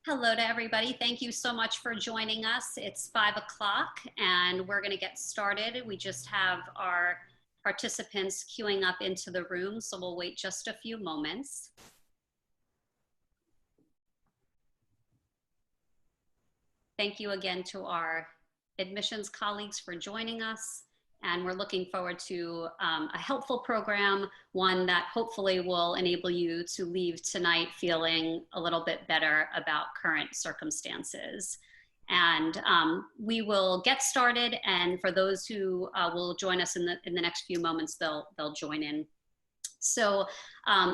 Hello to everybody. Thank you so much for joining us. It's 5 o'clock and we're going to get started. We just have our participants queuing up into the room, so we'll wait just a few moments. Thank you again to our admissions colleagues for joining us. And we're looking forward to a helpful program, one that hopefully will enable you to leave tonight feeling a little bit better about current circumstances. And we will get started, and for those who will join us in the next few moments, they'll join in. So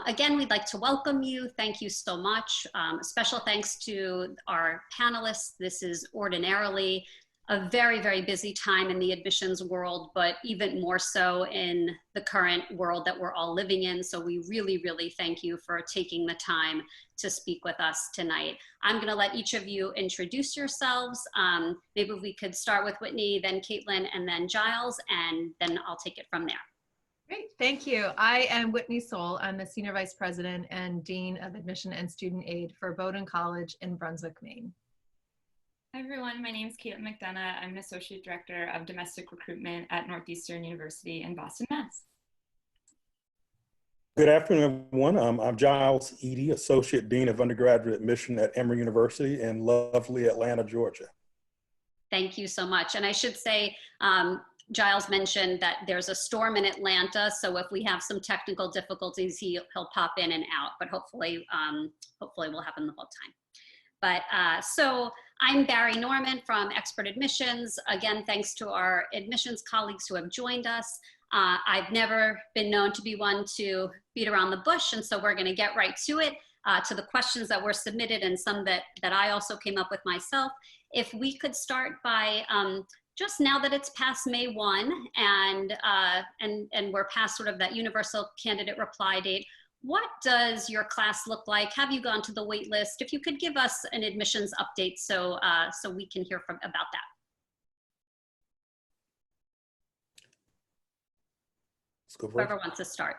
again, we'd like to welcome you. Thank you so much. Special thanks to our panelists. This is ordinarily a very, very busy time in the admissions world, but even more so in the current world that we're all living in. So we really, really thank you for taking the time to speak with us tonight. I'm gonna let each of you introduce yourselves. Maybe we could start with Whitney, then Caitlin, and then Giles, and then I'll take it from there. Great, thank you. I am Whitney Soule. I'm the Senior Vice President and Dean of Admission and Student Aid for Bowdoin College in Brunswick, Maine. Hi everyone, my name is McDonough. I'm an Associate Director of Domestic Recruitment at Northeastern University in Boston, Mass. Good afternoon, everyone. I'm Giles Eady, Associate Dean of Undergraduate Admissions at Emory University in lovely Atlanta, Georgia. Thank you so much. And I should say, Giles mentioned that there's a storm in Atlanta, so if we have some technical difficulties, he'll pop in and out, but hopefully will happen the whole time. But so I'm Bari Norman from Expert Admissions. Again, thanks to our admissions colleagues who have joined us. I've never been known to be one to beat around the bush, and so we're going to get right to it, to the questions that were submitted and some that I also came up with myself. If we could start by just now that it's past May 1 and we're past sort of that universal candidate reply date, what does your class look like? Have you gone to the wait list? If you could give us an admissions update so we can hear about that. Let's go for Whoever wants to start.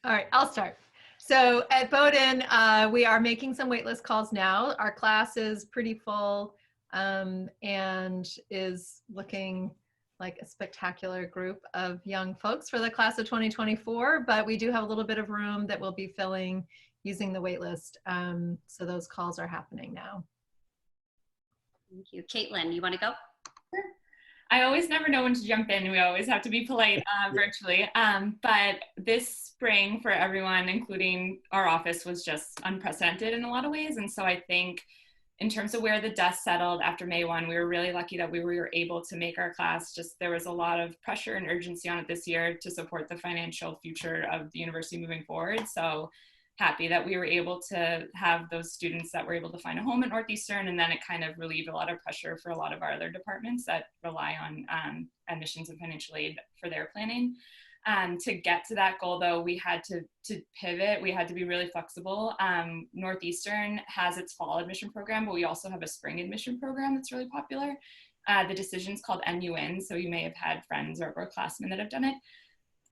All right, I'll start. So at Bowdoin, we are making some waitlist calls now. Our class is pretty full and is looking like a spectacular group of young folks for the class of 2024, but we do have a little bit of room that we'll be filling using the waitlist. So those calls are happening now. Thank you. Caitlin, you want to go? Sure. I always never know when to jump in. We always have to be polite virtually. But this spring for everyone, including our office, was just unprecedented in a lot of ways. And so I think in terms of where the dust settled after May 1, we were really lucky that we were able to make our class. There was a lot of pressure and urgency on it this year to support the financial future of the university moving forward. So happy that we were able to have those students that were able to find a home at Northeastern, and then it kind of relieved a lot of pressure for a lot of our other departments that rely on admissions and financial aid for their planning. To get to that goal, though, we had to pivot. We had to be really flexible. Northeastern has its fall admission program, but we also have a spring admission program that's really popular. The decision's called NUN, so you may have had friends or upperclassmen that have done it.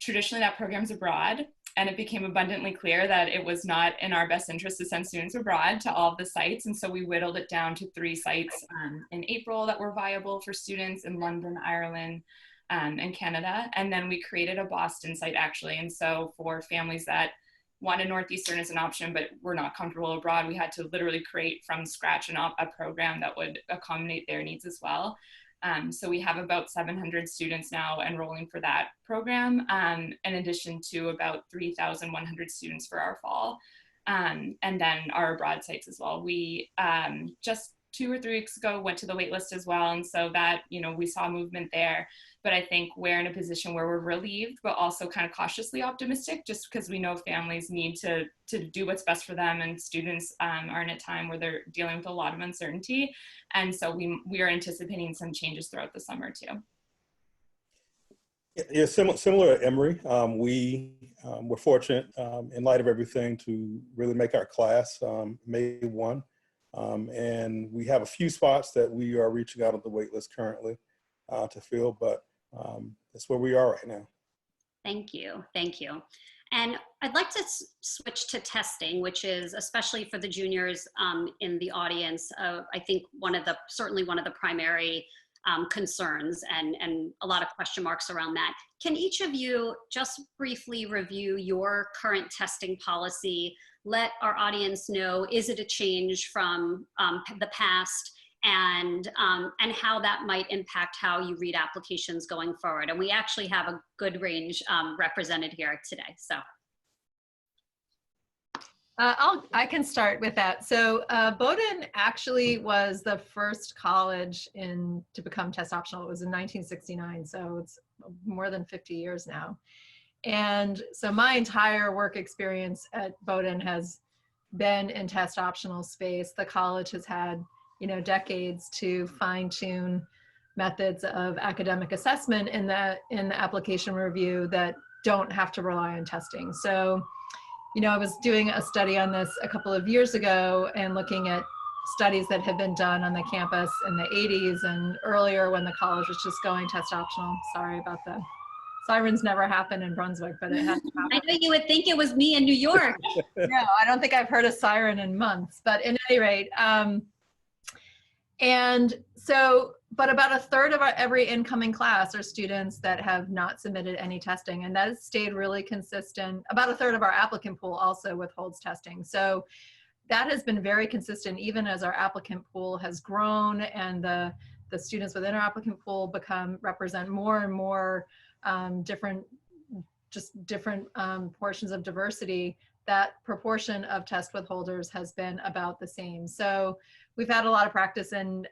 Traditionally, that program's abroad, and it became abundantly clear that it was not in our best interest to send students abroad to all of the sites, and so we whittled it down to 3 sites in April that were viable for students in London, Ireland, and Canada. And then we created a Boston site actually. And so for families that wanted Northeastern as an option, but were not comfortable abroad, we had to literally create from scratch a program that would accommodate their needs as well. So we have about 700 students now enrolling for that program, in addition to about 3,100 students for our fall. And then our abroad sites as well. We just 2 or 3 weeks ago went to the wait list as well, and so that, we saw movement there. But I think we're in a position where we're relieved but also kind of cautiously optimistic, just because we know families need to do what's best for them, and students are in a time where they're dealing with a lot of uncertainty, and so we are anticipating some changes throughout the summer too. Yeah, similar at Emory. We were fortunate in light of everything to really make our class May 1. And we have a few spots that we are reaching out on the wait list currently to fill, but that's where we are right now. Thank you. Thank you. And I'd like to switch to testing, which is, especially for the juniors in the audience, I think certainly one of the primary concerns and a lot of question marks around that. Can each of you just briefly review your current testing policy? Let our audience know, is it a change from the past? And how that might impact how you read applications going forward. And we actually have a good range represented here today, so. I can start with that. So Bowdoin actually was the first college to become test optional. It was in 1969, so it's more than 50 years now. And so my entire work experience at Bowdoin has been in test optional space. The college has had decades to fine-tune methods of academic assessment in the application review that don't have to rely on testing. So, I was doing a study on this a couple of years ago and looking at studies that had been done on the campus in the 80s and earlier when the college was just going test optional. Sorry about the sirens. Never happened in Brunswick, but it has happened. I know you would think it was me in New York. No, I don't think I've heard a siren in months, but at any rate, and so, but about a third of every incoming class are students that have not submitted any testing, and that has stayed really consistent. About a third of our applicant pool also withholds testing. So that has been very consistent even as our applicant pool has grown and the students within our applicant pool represent more and more different portions of diversity. That proportion of test withholders has been about the same. So we've had a lot of practice in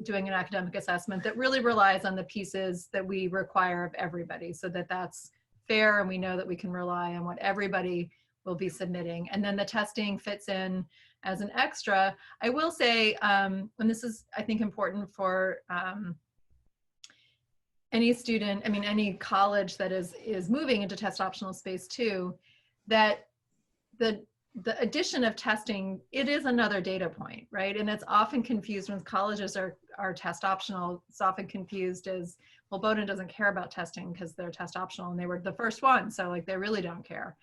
doing an academic assessment that really relies on the pieces that we require of everybody so that that's fair and we know that we can rely on what everybody will be submitting. And then the testing fits in as an extra. I will say, and this is, I think, important for any student, any college that is moving into test optional space too, that the addition of testing, it is another data point, right? And it's often confused when colleges are test optional. It's often confused as, well, Bowdoin doesn't care about testing because they're test optional and they were the first one, so like they really don't care.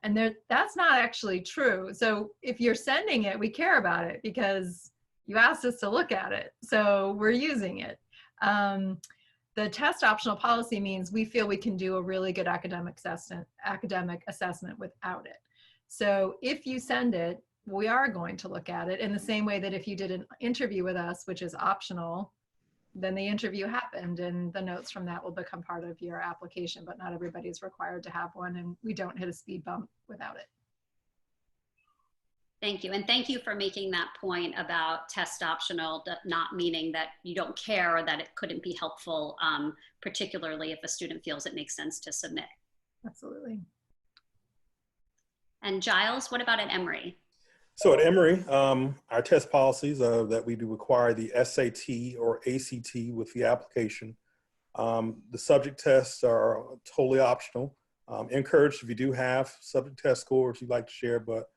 And that's not actually true. So if you're sending it, we care about it because you asked us to look at it, so we're using it. The test optional policy means we feel we can do a really good academic assessment without it. So if you send it, we are going to look at it in the same way that if you did an interview with us, which is optional, then the interview happened and the notes from that will become part of your application, but not everybody is required to have one, and we don't hit a speed bump without it. Thank you. And thank you for making that point about test optional, not meaning that you don't care or that it couldn't be helpful, particularly if a student feels it makes sense to submit. Absolutely. And Giles, what about at Emory? So at Emory, our test policies are that we do require the SAT or ACT with the application. The subject tests are totally optional. Encouraged if you do have subject test scores you'd like to share, but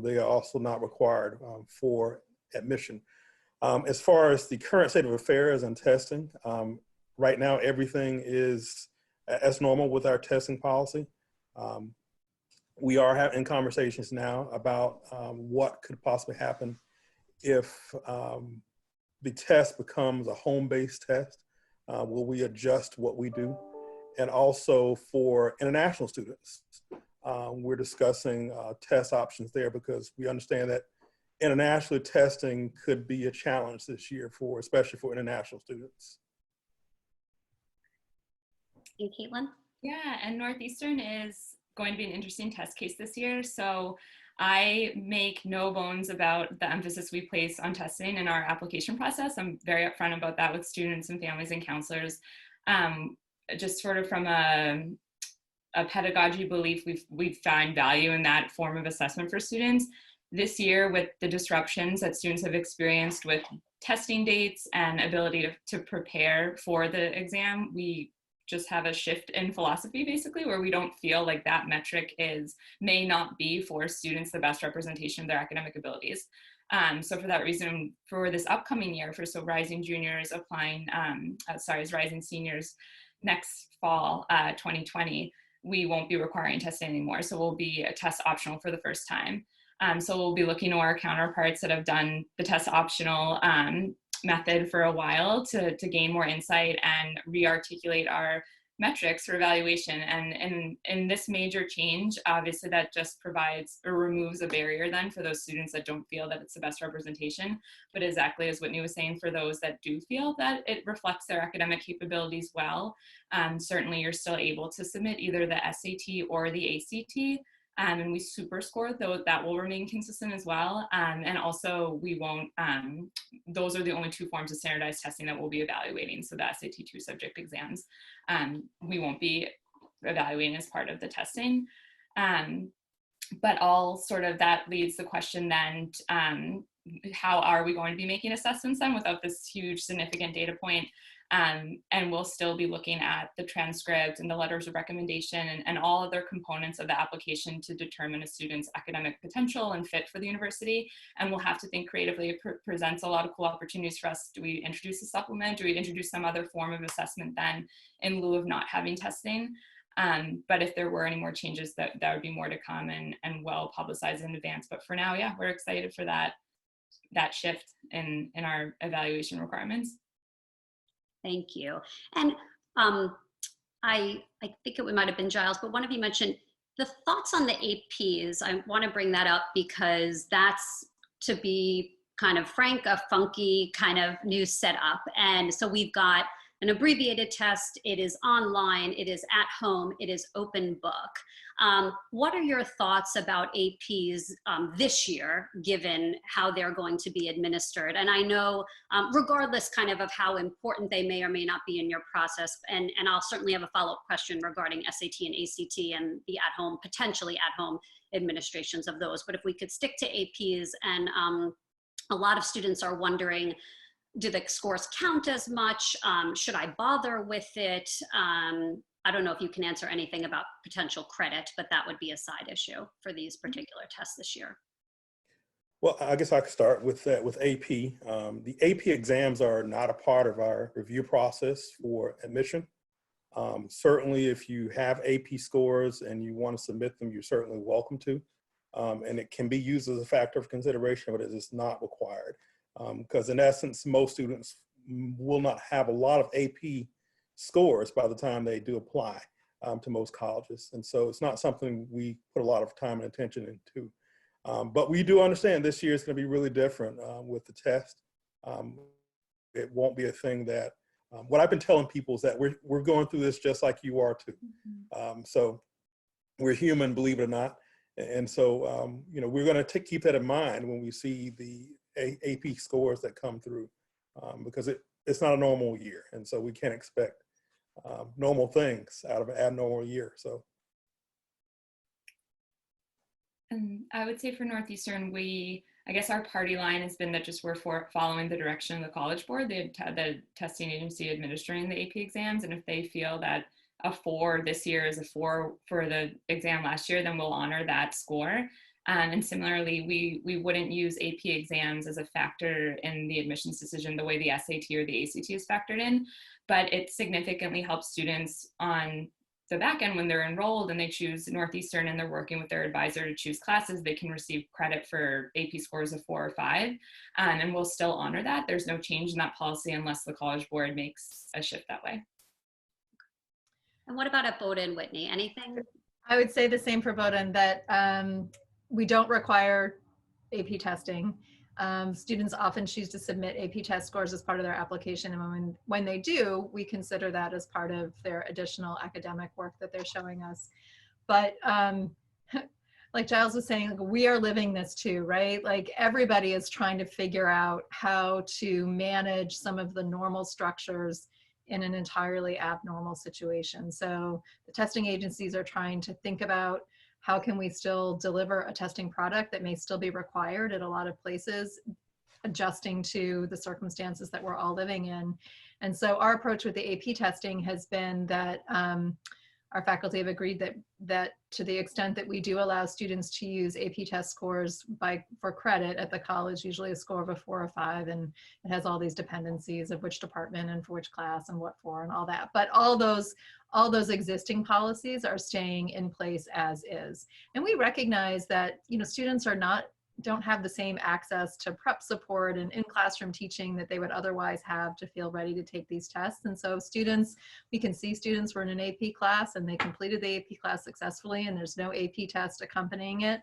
they are also not required for admission. As far as the current state of affairs and testing, right now everything is as normal with our testing policy. We are having conversations now about what could possibly happen if the test becomes a home-based test. Will we adjust what we do? And also for international students, we're discussing test options there because we understand that international testing could be a challenge this year especially for international students. And Caitlin? Yeah, and Northeastern is going to be an interesting test case this year. So I make no bones about the emphasis we place on testing in our application process. I'm very upfront about that with students and families and counselors. Just sort of from a pedagogy belief, we've found value in that form of assessment for students. This year, with the disruptions that students have experienced with testing dates and ability to prepare for the exam, we just have a shift in philosophy, basically, where we don't feel like that metric may not be for students the best representation of their academic abilities. So for that reason, for this upcoming year, rising juniors applying, rising seniors next fall, 2020, we won't be requiring testing anymore. So we'll be a test optional for the first time. So we'll be looking to our counterparts that have done the test optional method for a while to gain more insight and re-articulate our metrics for evaluation. And in this major change, obviously that just provides or removes a barrier then for those students that don't feel that it's the best representation. But exactly as Whitney was saying, for those that do feel that it reflects their academic capabilities well, certainly you're still able to submit either the SAT or the ACT. And we super score, though that will remain consistent as well. And also we won't, those are the only two forms of standardized testing that we'll be evaluating. So the SAT 2 subject exams, we won't be evaluating as part of the testing. But all sort of that leads the question then, how are we going to be making assessments then without this huge significant data point? And we'll still be looking at the transcript and the letters of recommendation and all other components of the application to determine a student's academic potential and fit for the university. And we'll have to think creatively. It presents a lot of cool opportunities for us. Do we introduce a supplement? Do we introduce some other form of assessment then in lieu of not having testing? But if there were any more changes, that would be more to come and well publicized in advance. But for now, yeah, we're excited for that shift in our evaluation requirements. Thank you. And I think it might have been Giles, but one of you mentioned the thoughts on the APs. I want to bring that up because that's, to be kind of frank, a funky kind of new setup. And so we've got an abbreviated test. It is online. It is at home. It is open book. What are your thoughts about APs this year, given how they're going to be administered? And I know, regardless kind of how important they may or may not be in your process, and I'll certainly have a follow-up question regarding SAT and ACT and the at-home, potentially at-home administrations of those. But if we could stick to APs, and a lot of students are wondering, do the scores count as much? Should I bother with it? I don't know if you can answer anything about potential credit, but that would be a side issue for these particular tests this year. Well, I guess I could start with that with AP. The AP exams are not a part of our review process for admission. Certainly, if you have AP scores and you want to submit them, you're certainly welcome to. And it can be used as a factor of consideration, but it is not required. Because in essence, most students will not have a lot of AP scores by the time they do apply to most colleges. And so it's not something we put a lot of time and attention into. But we do understand this year is going to be really different with the test. It won't be a thing that, what I've been telling people is that we're going through this just like you are too. So we're human, believe it or not. And so, you know, we're going to keep that in mind when we see the AP scores that come through, because it's not a normal year. And so we can't expect normal things out of an abnormal year. So. And I would say for Northeastern, I guess our party line has been that just we're following the direction of the College Board, the testing agency administering the AP exams. And if they feel that a 4 this year is a 4 for the exam last year, then we'll honor that score. And similarly, we wouldn't use AP exams as a factor in the admissions decision the way the SAT or the ACT is factored in, but it significantly helps students on the back end when they're enrolled and they choose Northeastern and they're working with their advisor to choose classes. They can receive credit for AP scores of 4 or 5, and we'll still honor that. There's no change in that policy unless the College Board makes a shift that way. And what about at Bowdoin, Whitney? Anything? I would say the same for Bowdoin, that we don't require AP testing. Students often choose to submit AP test scores as part of their application, and when they do, we consider that as part of their additional academic work that they're showing us. But like Giles was saying, like, we are living this too, right? Like, everybody is trying to figure out how to manage some of the normal structures in an entirely abnormal situation. So the testing agencies are trying to think about how can we still deliver a testing product that may still be required at a lot of places, adjusting to the circumstances that we're all living in. And so our approach with the AP testing has been that our faculty have agreed that to the extent that we do allow students to use AP test scores for credit at the college, usually a score of a 4 or 5, and it has all these dependencies of which department and for which class and what for and all that. But all those existing policies are staying in place as is. And we recognize that, you know, students don't have the same access to prep support and in-classroom teaching that they would otherwise have to feel ready to take these tests. And so we can see students were in an AP class and they completed the AP class successfully and there's no AP test accompanying it.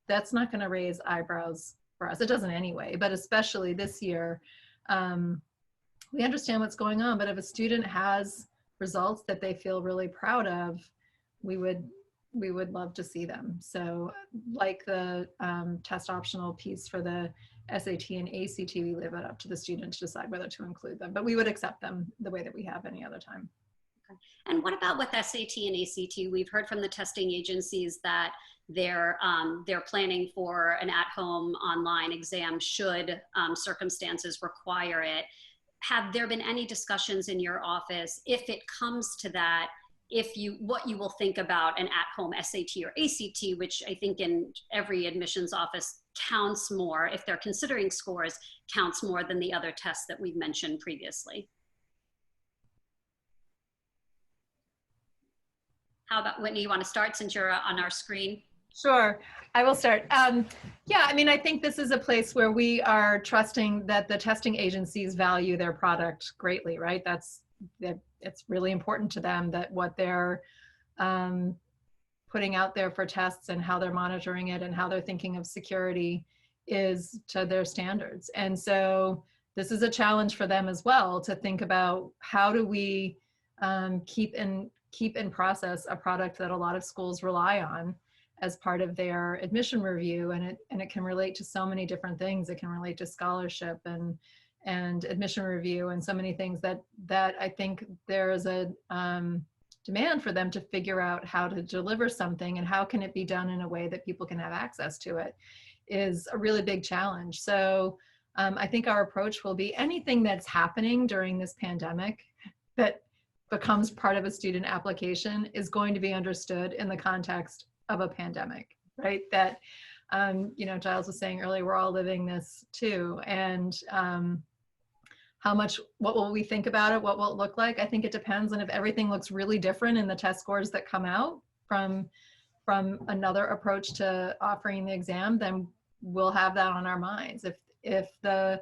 That's not going to raise eyebrows for us. It doesn't anyway, but especially this year, we understand what's going on, but if a student has results that they feel really proud of, we would love to see them. So like the test optional piece for the SAT and ACT, we leave it up to the student to decide whether to include them, but we would accept them the way that we have any other time. Okay. And what about with SAT and ACT? We've heard from the testing agencies that they're planning for an at-home online exam should circumstances require it. Have there been any discussions in your office, if it comes to that, what you will think about an at-home SAT or ACT, which I think in every admissions office counts more, if they're considering scores, counts more than the other tests that we've mentioned previously? How about Whitney, you want to start since you're on our screen? Sure, I will start. Yeah, I mean, I think this is a place where we are trusting that the testing agencies value their product greatly, right? It's really important to them that what they're putting out there for tests and how they're monitoring it and how they're thinking of security is to their standards. And so this is a challenge for them as well to think about how do we keep in process a product that a lot of schools rely on as part of their admission review, and it can relate to so many different things. It can relate to scholarship and admission review and so many things that I think there is a demand for them to figure out how to deliver something and how can it be done in a way that people can have access to it is a really big challenge. So I think our approach will be anything that's happening during this pandemic that becomes part of a student application is going to be understood in the context of a pandemic, right? That, you know, Giles was saying earlier, we're all living this too. And what will we think about it? What will it look like? I think it depends on if everything looks really different in the test scores that come out from another approach to offering the exam, then we'll have that on our minds. If the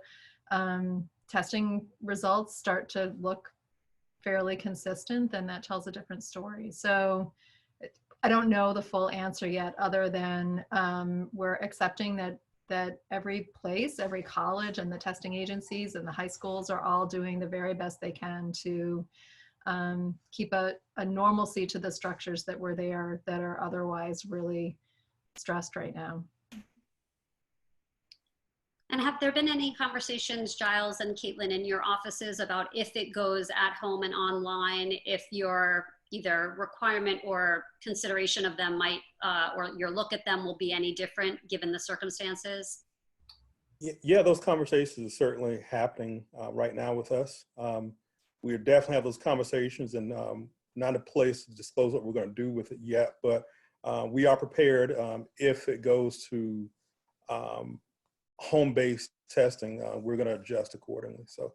testing results start to look fairly consistent, then that tells a different story. So I don't know the full answer yet, other than we're accepting that every place, every college and the testing agencies and the high schools are all doing the very best they can to keep a normalcy to the structures that were there that are otherwise really stressed right now. And have there been any conversations, Giles and Caitlin, in your offices about if it goes at home and online, if your either requirement or consideration of them might, or your look at them will be any different given the circumstances? Yeah, those conversations are certainly happening right now with us. We definitely have those conversations, and not a place to disclose what we're going to do with it yet, but we are prepared if it goes to home-based testing, we're going to adjust accordingly. So.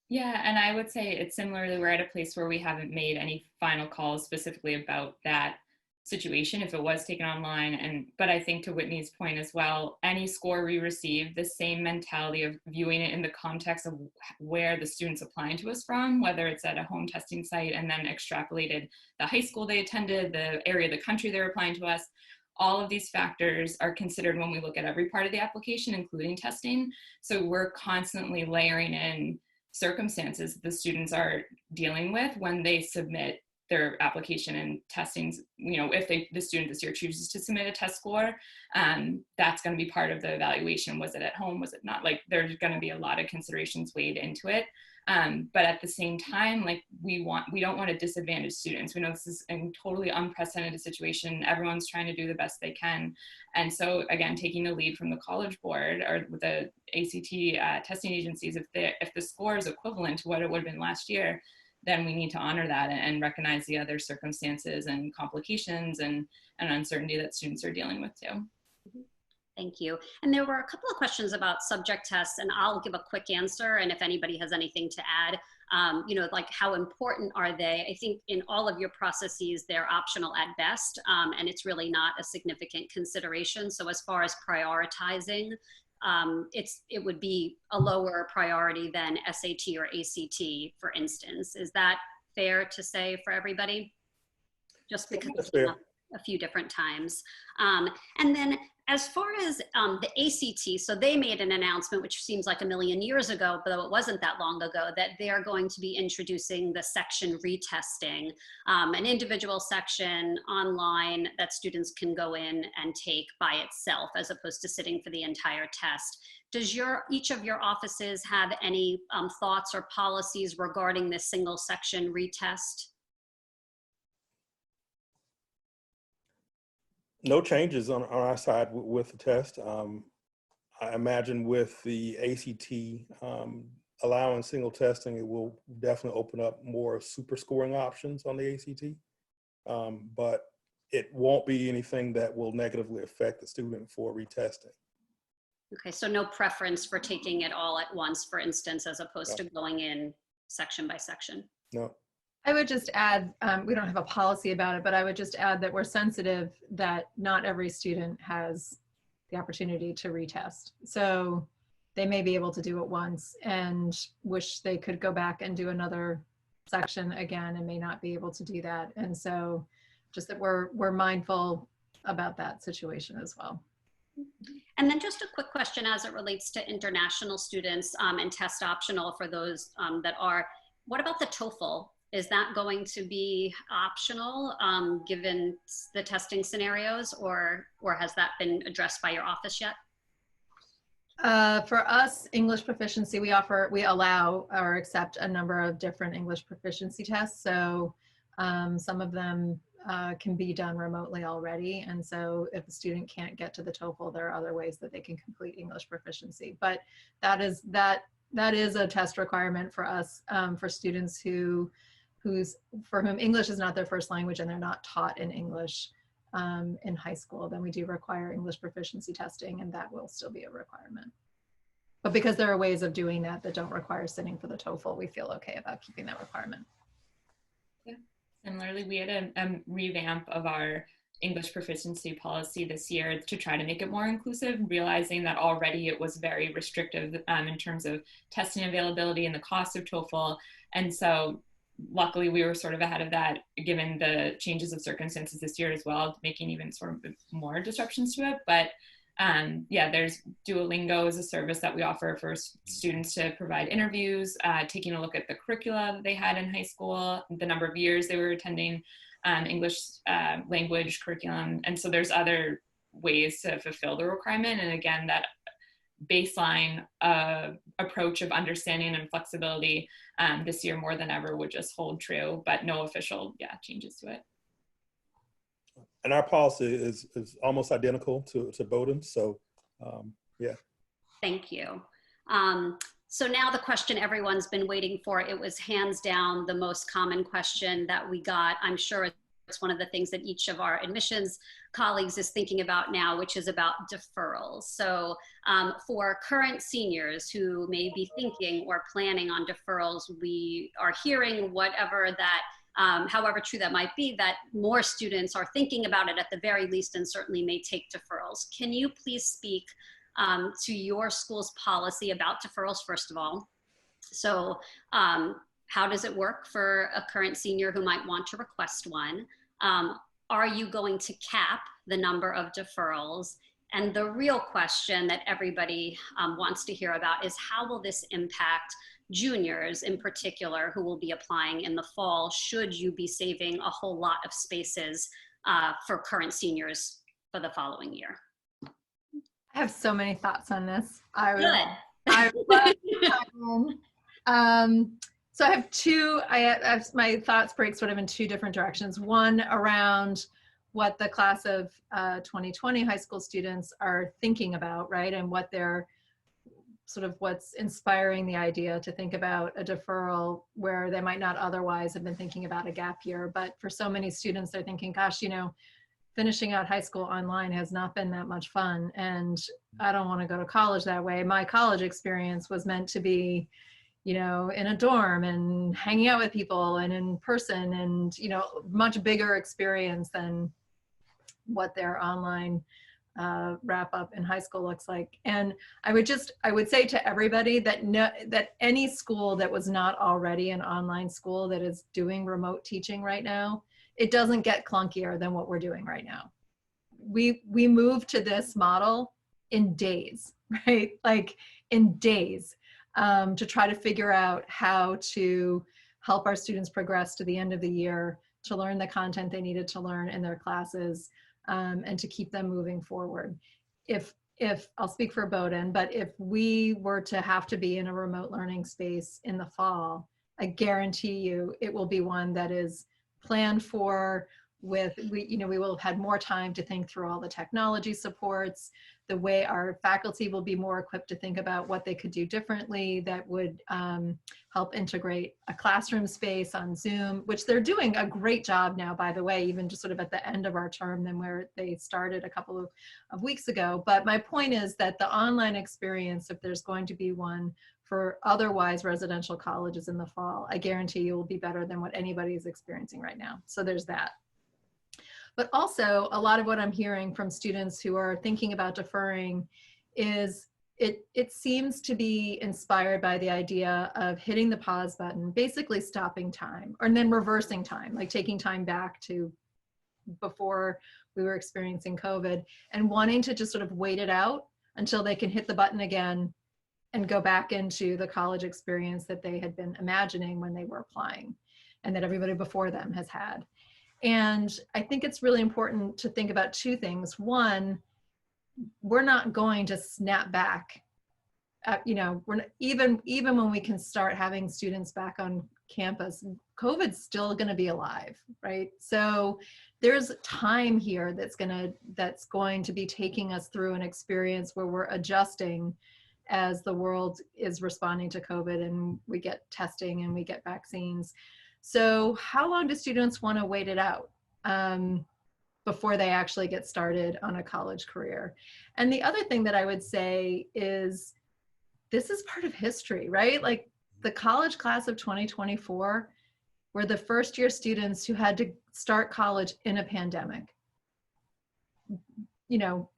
Yeah, and I would say it's similarly, we're at a place where we haven't made any final calls specifically about that situation if it was taken online. But I think to Whitney's point as well, any score we receive, the same mentality of viewing it in the context of where the student's applying to us from, whether it's at a home testing site and then extrapolated the high school they attended, the area of the country they're applying to us. All of these factors are considered when we look at every part of the application, including testing. So we're constantly layering in circumstances the students are dealing with when they submit their application and testings. You know, if the student this year chooses to submit a test score, that's going to be part of the evaluation. Was it at home? Was it not? Like, there's going to be a lot of considerations weighed into it. But at the same time, like, we don't want to disadvantage students. We know this is a totally unprecedented situation. Everyone's trying to do the best they can. And so again, taking the lead from the College Board or with the ACT testing agencies, if the score is equivalent to what it would have been last year, then we need to honor that and recognize the other circumstances and complications and uncertainty that students are dealing with too. Thank you. And there were a couple of questions about subject tests, and I'll give a quick answer. And if anybody has anything to add, you know, like how important are they? I think in all of your processes, they're optional at best, and it's really not a significant consideration. So as far as prioritizing, it would be a lower priority than SAT or ACT, for instance. Is that fair to say for everybody? Just because a few different times. And then as far as the ACT, so they made an announcement, which seems like a million years ago, but it wasn't that long ago, that they're going to be introducing the section retesting, an individual section online that students can go in and take by itself, as opposed to sitting for the entire test. Does each of your offices have any thoughts or policies regarding this single section retest? No changes on our side with the test. I imagine with the ACT allowing single testing, it will definitely open up more super scoring options on the ACT, but it won't be anything that will negatively affect the student for retesting. Okay, so no preference for taking it all at once, for instance, as opposed to going in section by section? No. I would just add, we don't have a policy about it, but I would just add that we're sensitive that not every student has the opportunity to retest. So they may be able to do it once and wish they could go back and do another section again and may not be able to do that. And so just that we're mindful about that situation as well. And then just a quick question as it relates to international students and test optional for those that are, what about the TOEFL? Is that going to be optional given the testing scenarios, or has that been addressed by your office yet? For us, English proficiency, we allow or accept a number of different English proficiency tests. So some of them can be done remotely already. And so if a student can't get to the TOEFL, there are other ways that they can complete English proficiency. But that is a test requirement for us for students for whom English is not their first language and they're not taught in English in high school. Then we do require English proficiency testing, and that will still be a requirement. But because there are ways of doing that don't require sitting for the TOEFL, we feel okay about keeping that requirement. Yeah. Similarly, we had a revamp of our English proficiency policy this year to try to make it more inclusive, realizing that already it was very restrictive in terms of testing availability and the cost of TOEFL. And so luckily we were sort of ahead of that given the changes of circumstances this year as well, making even sort of more disruptions to it. But yeah, there's Duolingo as a service that we offer for students to provide interviews, taking a look at the curricula that they had in high school, the number of years they were attending English language curriculum. And so there's other ways to fulfill the requirement. And again, that baseline approach of understanding and flexibility this year more than ever would just hold true, but no official changes to it. And our policy is almost identical to Bowdoin, so yeah. Thank you. So now the question everyone's been waiting for, it was hands down the most common question that we got. I'm sure it's one of the things that each of our admissions colleagues is thinking about now, which is about deferrals. So for current seniors who may be thinking or planning on deferrals, we are hearing whatever that, however true that might be, that more students are thinking about it at the very least and certainly may take deferrals. Can you please speak to your school's policy about deferrals, first of all? So how does it work for a current senior who might want to request one? Are you going to cap the number of deferrals? And the real question that everybody wants to hear about is how will this impact juniors in particular who will be applying in the fall, should you be saving a whole lot of spaces for current seniors for the following year? I have so many thoughts on this. So I have two, my thoughts break sort of in two different directions. One around what the class of 2020 high school students are thinking about, right? And what they're sort of what's inspiring the idea to think about a deferral where they might not otherwise have been thinking about a gap year. But for so many students, they're thinking, gosh, you know, finishing out high school online has not been that much fun, and I don't want to go to college that way. My college experience was meant to be, you know, in a dorm and hanging out with people and in person, and, you know, much bigger experience than what their online wrap up in high school looks like. And I would say to everybody that any school that was not already an online school that is doing remote teaching right now, it doesn't get clunkier than what we're doing right now. We moved to this model in days, right? Like in days, to try to figure out how to help our students progress to the end of the year, to learn the content they needed to learn in their classes, and to keep them moving forward. If I'll speak for Bowdoin, but if we were to have to be in a remote learning space in the fall, I guarantee you it will be one that is planned for with, we will have had more time to think through all the technology supports, the way our faculty will be more equipped to think about what they could do differently that would help integrate a classroom space on Zoom, which they're doing a great job now, by the way, even just sort of at the end of our term than where they started a couple of weeks ago. But my point is that the online experience, if there's going to be one for otherwise residential colleges in the fall, I guarantee you will be better than what anybody is experiencing right now. So there's that. But also, a lot of what I'm hearing from students who are thinking about deferring is it seems to be inspired by the idea of hitting the pause button, basically stopping time, and then reversing time, like taking time back to before we were experiencing COVID, and wanting to just sort of wait it out until they can hit the button again and go back into the college experience that they had been imagining when they were applying, and that everybody before them has had. And I think it's really important to think about two things. One, we're not going to snap back. We're not, even when we can start having students back on campus, COVID's still going to be alive, right? So there's time here that's going to be taking us through an experience where we're adjusting as the world is responding to COVID and we get testing and we get vaccines. So how long do students want to wait it out before they actually get started on a college career? And the other thing that I would say is this is part of history, right? Like the college class of 2024 were the first year students who had to start college in a pandemic. You know,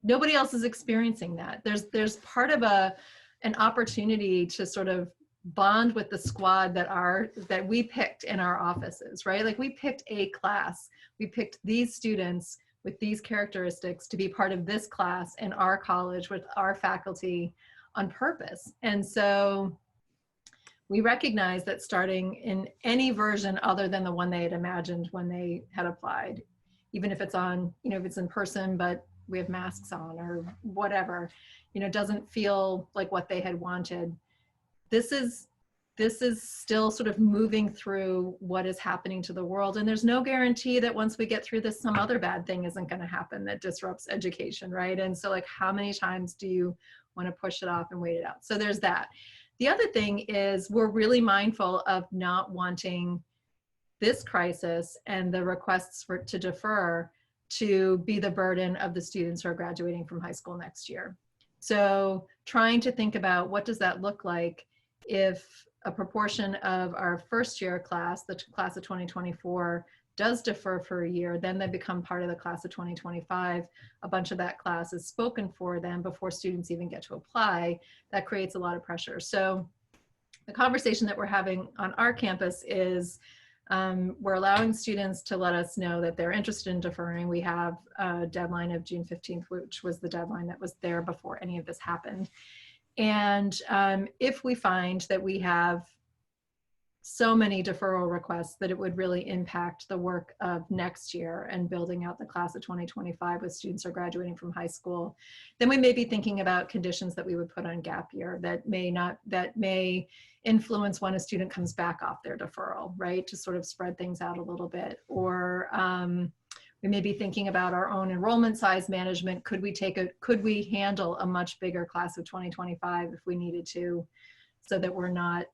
nobody else is experiencing that. There's part of an opportunity to sort of bond with the squad that we picked in our offices, right? Like we picked a class, we picked these students with these characteristics to be part of this class in our college with our faculty on purpose. And so we recognize that starting in any version other than the one they had imagined when they had applied, even if it's on, if it's in person, but we have masks on or whatever, doesn't feel like what they had wanted. This is still sort of moving through what is happening to the world. And there's no guarantee that once we get through this, some other bad thing isn't going to happen that disrupts education, right? And so like, how many times do you want to push it off and wait it out? So there's that. The other thing is we're really mindful of not wanting this crisis and the requests to defer to be the burden of the students who are graduating from high school next year. So trying to think about what does that look like if a proportion of our first year class, the class of 2024, does defer for a year, then they become part of the class of 2025. A bunch of that class is spoken for them before students even get to apply. That creates a lot of pressure. So the conversation that we're having on our campus is we're allowing students to let us know that they're interested in deferring. We have a deadline of June 15th, which was the deadline that was there before any of this happened. And if we find that we have so many deferral requests that it would really impact the work of next year and building out the class of 2025 with students who are graduating from high school, then we may be thinking about conditions that we would put on gap year that may influence when a student comes back off their deferral, right? To sort of spread things out a little bit, or we may be thinking about our own enrollment size management. Could we handle a much bigger class of 2025 if we needed to, so that we're not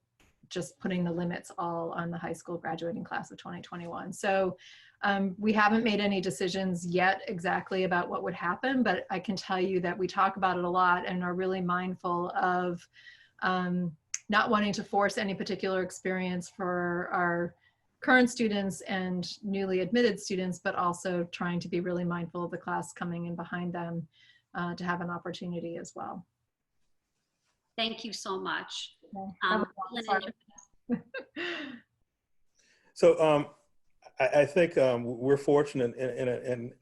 just putting the limits all on the high school graduating class of 2021. So we haven't made any decisions yet exactly about what would happen, but I can tell you that we talk about it a lot and are really mindful of not wanting to force any particular experience for our current students and newly admitted students, but also trying to be really mindful of the class coming in behind them to have an opportunity as well. Thank you so much. So I think we're fortunate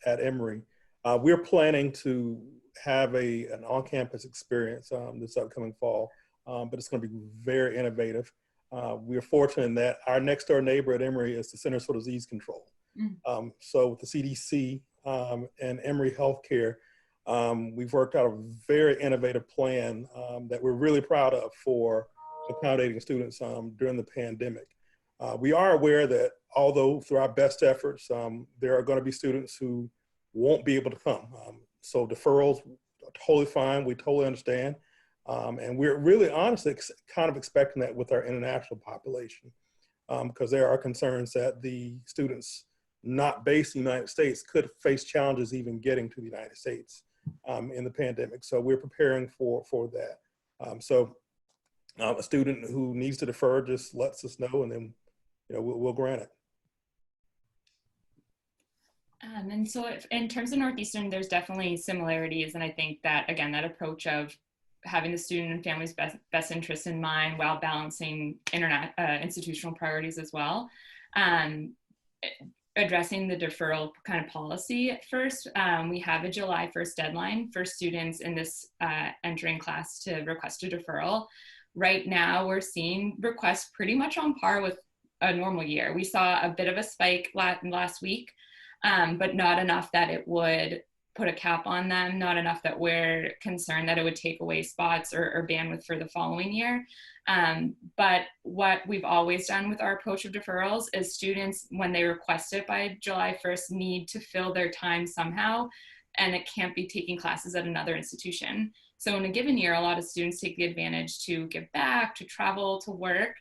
at Emory. We're planning to have an on-campus experience this upcoming fall, but it's going to be very innovative. We're fortunate in that our next door neighbor at Emory is the Centers for Disease Control. So with the CDC and Emory Healthcare, we've worked out a very innovative plan that we're really proud of for accommodating students during the pandemic. We are aware that although through our best efforts, there are going to be students who won't be able to come. So deferrals are totally fine. We totally understand. And we're really honestly kind of expecting that with our international population, because there are concerns that the students not based in the United States could face challenges even getting to the United States in the pandemic. So we're preparing for that. So a student who needs to defer just lets us know, and then we'll grant it. And so in terms of Northeastern, there's definitely similarities. And I think that, again, that approach of having the student and family's best interests in mind while balancing institutional priorities as well. Addressing the deferral kind of policy at first, we have a July 1st deadline for students in this entering class to request a deferral. Right now, we're seeing requests pretty much on par with a normal year. We saw a bit of a spike last week, but not enough that it would put a cap on them, not enough that we're concerned that it would take away spots or bandwidth for the following year. But what we've always done with our approach of deferrals is students, when they request it by July 1st, need to fill their time somehow, and it can't be taking classes at another institution. So in a given year, a lot of students take the advantage to give back, to travel, to work,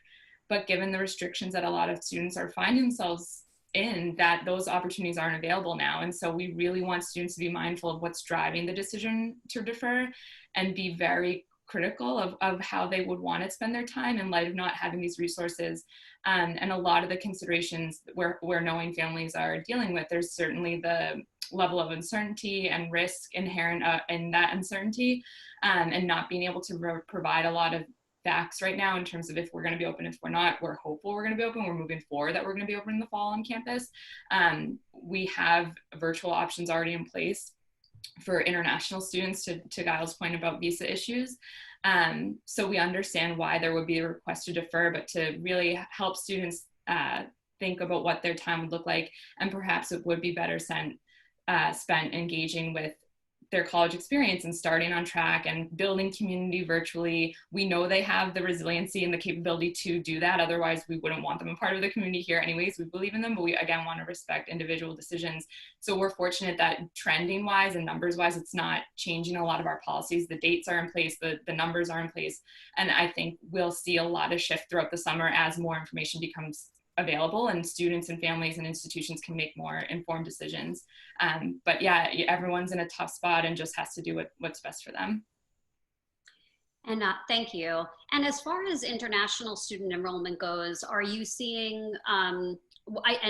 but given the restrictions that a lot of students are finding themselves in, that those opportunities aren't available now. And so we really want students to be mindful of what's driving the decision to defer and be very critical of how they would want to spend their time in light of not having these resources. And a lot of the considerations where knowing families are dealing with, there's certainly the level of uncertainty and risk inherent in that uncertainty, and not being able to provide a lot of facts right now in terms of if we're going to be open, if we're not. We're hopeful we're going to be open. We're moving forward that we're going to be open in the fall on campus. We have virtual options already in place for international students, to Giles' point about visa issues. So we understand why there would be a request to defer, but to really help students think about what their time would look like, and perhaps it would be better spent engaging with their college experience and starting on track and building community virtually. We know they have the resiliency and the capability to do that. Otherwise, we wouldn't want them a part of the community here anyways. We believe in them, but we, again, want to respect individual decisions. So we're fortunate that trending wise and numbers wise, it's not changing a lot of our policies. The dates are in place, the numbers are in place. And I think we'll see a lot of shift throughout the summer as more information becomes available and students and families and institutions can make more informed decisions. But yeah, everyone's in a tough spot and just has to do what's best for them. And thank you. And as far as international student enrollment goes, are you seeing, and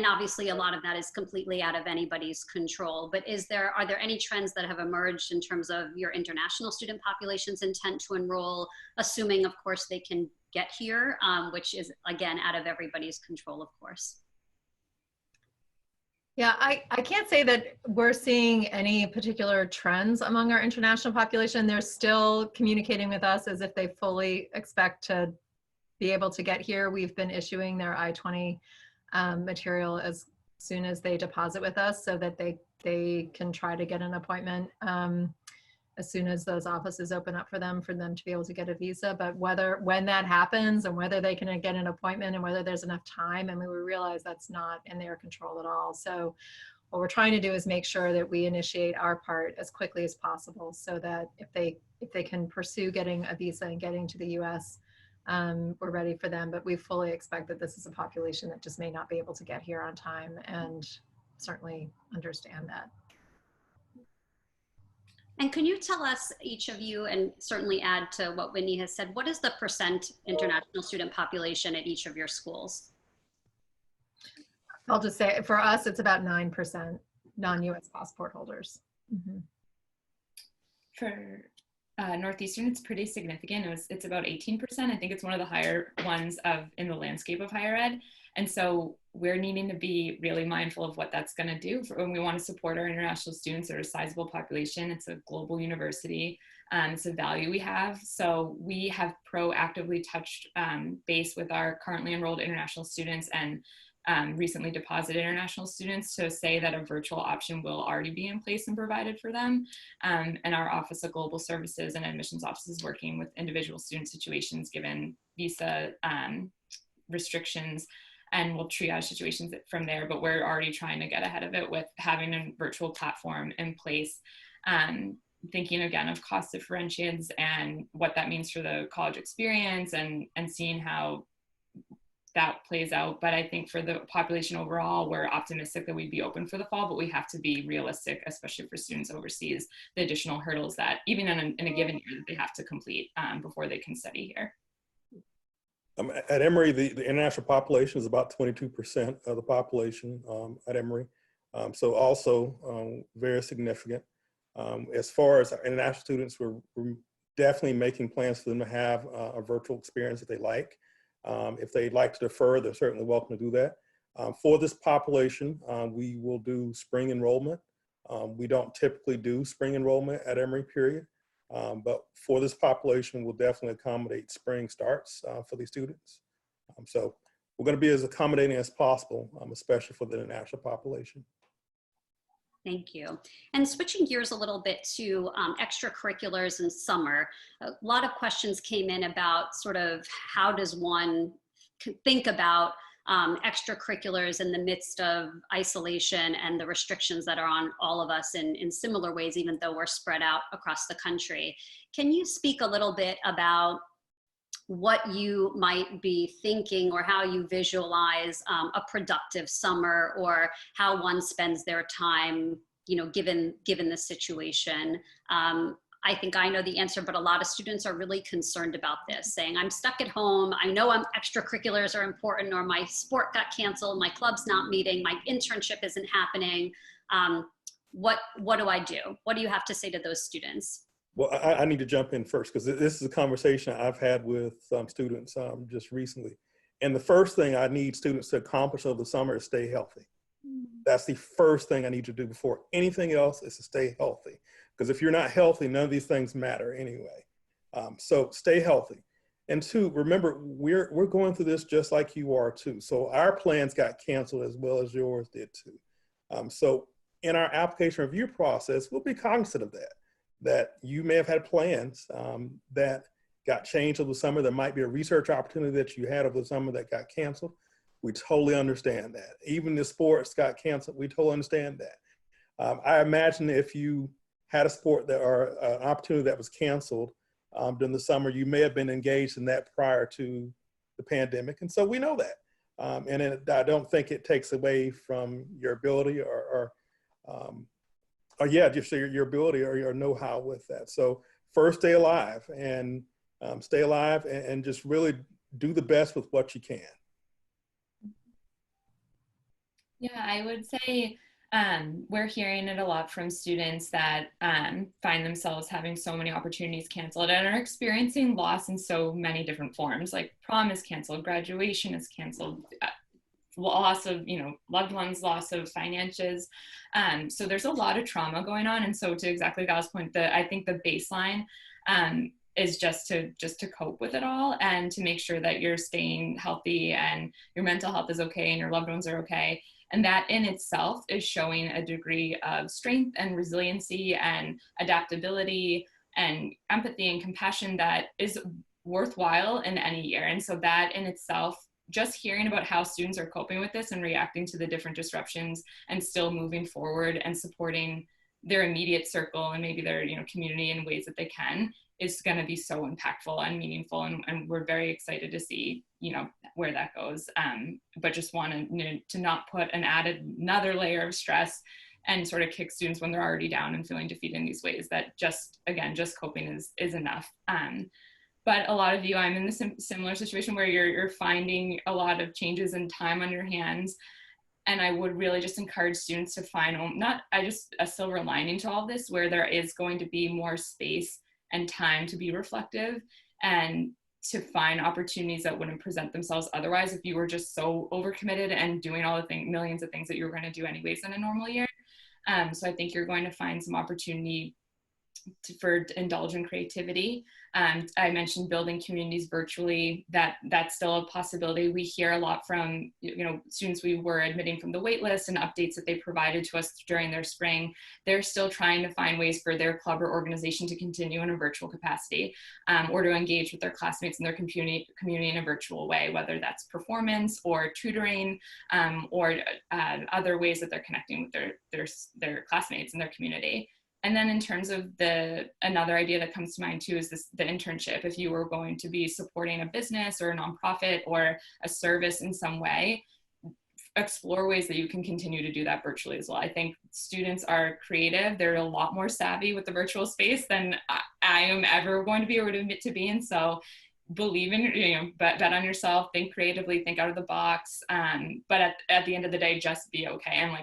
obviously a lot of that is completely out of anybody's control, but are there any trends that have emerged in terms of your international student population's intent to enroll, assuming of course they can get here, which is again out of everybody's control, of course? Yeah, I can't say that we're seeing any particular trends among our international population. They're still communicating with us as if they fully expect to be able to get here. We've been issuing their I-20 material as soon as they deposit with us so that they can try to get an appointment as soon as those offices open up for them to be able to get a visa. But when that happens and whether they can get an appointment and whether there's enough time, I mean, we realize that's not in their control at all. So what we're trying to do is make sure that we initiate our part as quickly as possible so that if they can pursue getting a visa and getting to the US, we're ready for them. But we fully expect that this is a population that just may not be able to get here on time, and certainly understand that. And can you tell us, each of you, and certainly add to what Whitney has said, what is the percent international student population at each of your schools? I'll just say for us, it's about 9% non-US passport holders. Mm-hmm. For Northeastern, it's pretty significant. It's about 18%. I think it's one of the higher ones in the landscape of higher ed. And so we're needing to be really mindful of what that's going to do when we want to support our international students. They're a sizable population. It's a global university. It's a value we have. So we have proactively touched base with our currently enrolled international students and recently deposited international students to say that a virtual option will already be in place and provided for them. And our Office of Global Services and Admissions Office is working with individual student situations given visa restrictions, and we'll triage situations from there, but we're already trying to get ahead of it with having a virtual platform in place. Thinking again of cost differentials and what that means for the college experience and seeing how that plays out. But I think for the population overall, we're optimistic that we'd be open for the fall, but we have to be realistic, especially for students overseas, the additional hurdles that even in a given year that they have to complete before they can study here. At Emory, the international population is about 22% of the population at Emory. So also very significant. As far as our international students, we're definitely making plans for them to have a virtual experience that they like. If they'd like to defer, they're certainly welcome to do that. For this population, we will do spring enrollment. We don't typically do spring enrollment at Emory, period. But for this population, we'll definitely accommodate spring starts for these students. So we're going to be as accommodating as possible, especially for the international population. Thank you. And switching gears a little bit to extracurriculars in summer, a lot of questions came in about sort of how does one think about extracurriculars in the midst of isolation and the restrictions that are on all of us in similar ways, even though we're spread out across the country. Can you speak a little bit about what you might be thinking or how you visualize a productive summer, or how one spends their time, you know, given the situation? I think I know the answer, but a lot of students are really concerned about this, saying, I'm stuck at home. I know extracurriculars are important, or my sport got canceled, my club's not meeting, my internship isn't happening. What do I do? What do you have to say to those students? Well, I need to jump in first, because this is a conversation I've had with students just recently. And the first thing I need students to accomplish over the summer is stay healthy. That's the first thing I need to do before anything else, is to stay healthy. Because if you're not healthy, none of these things matter anyway. So stay healthy. And two, remember, we're going through this just like you are too. So our plans got canceled as well as yours did too. So in our application review process, we'll be cognizant of that you may have had plans that got changed over the summer. There might be a research opportunity that you had over the summer that got canceled. We totally understand that. Even the sports got canceled, we totally understand that. I imagine if you had a sport or an opportunity that was canceled during the summer, you may have been engaged in that prior to the pandemic. And so we know that. And I don't think it takes away from your ability or just your ability or your know-how with that. So first, stay alive and just really do the best with what you can. Yeah, I would say we're hearing it a lot from students that find themselves having so many opportunities canceled and are experiencing loss in so many different forms, like prom is canceled, graduation is canceled, loss of, loved ones, loss of finances. So there's a lot of trauma going on. And so to exactly Giles' point, I think the baseline is just to cope with it all and to make sure that you're staying healthy and your mental health is okay and your loved ones are okay. And that in itself is showing a degree of strength and resiliency and adaptability and empathy and compassion that is worthwhile in any year. And so that in itself just hearing about how students are coping with this and reacting to the different disruptions and still moving forward and supporting their immediate circle and maybe their, community in ways that they can is going to be so impactful and meaningful. And we're very excited to see, where that goes. But just want to not put another layer of stress and sort of kick students when they're already down and feeling defeated in these ways that just coping is enough. But a lot of you, I'm in the similar situation where you're finding a lot of changes in time on your hands. And I would really just encourage students to find a silver lining to all this, where there is going to be more space and time to be reflective and to find opportunities that wouldn't present themselves otherwise if you were just so overcommitted and doing all the millions of things that you were going to do anyways in a normal year. So I think you're going to find some opportunity for indulge in creativity. I mentioned building communities virtually. That's still a possibility. We hear a lot from students we were admitting from the waitlist and updates that they provided to us during their spring. They're still trying to find ways for their club or organization to continue in a virtual capacity, or to engage with their classmates in their community in a virtual way, whether that's performance or tutoring, or other ways that they're connecting with their classmates in their community. And then in terms of another idea that comes to mind too is the internship. If you were going to be supporting a business or a nonprofit or a service in some way, explore ways that you can continue to do that virtually as well. I think students are creative. They're a lot more savvy with the virtual space than I am ever going to be or would admit to be. And so believe in, bet on yourself, think creatively, think out of the box. But at the end of the day, just be okay. And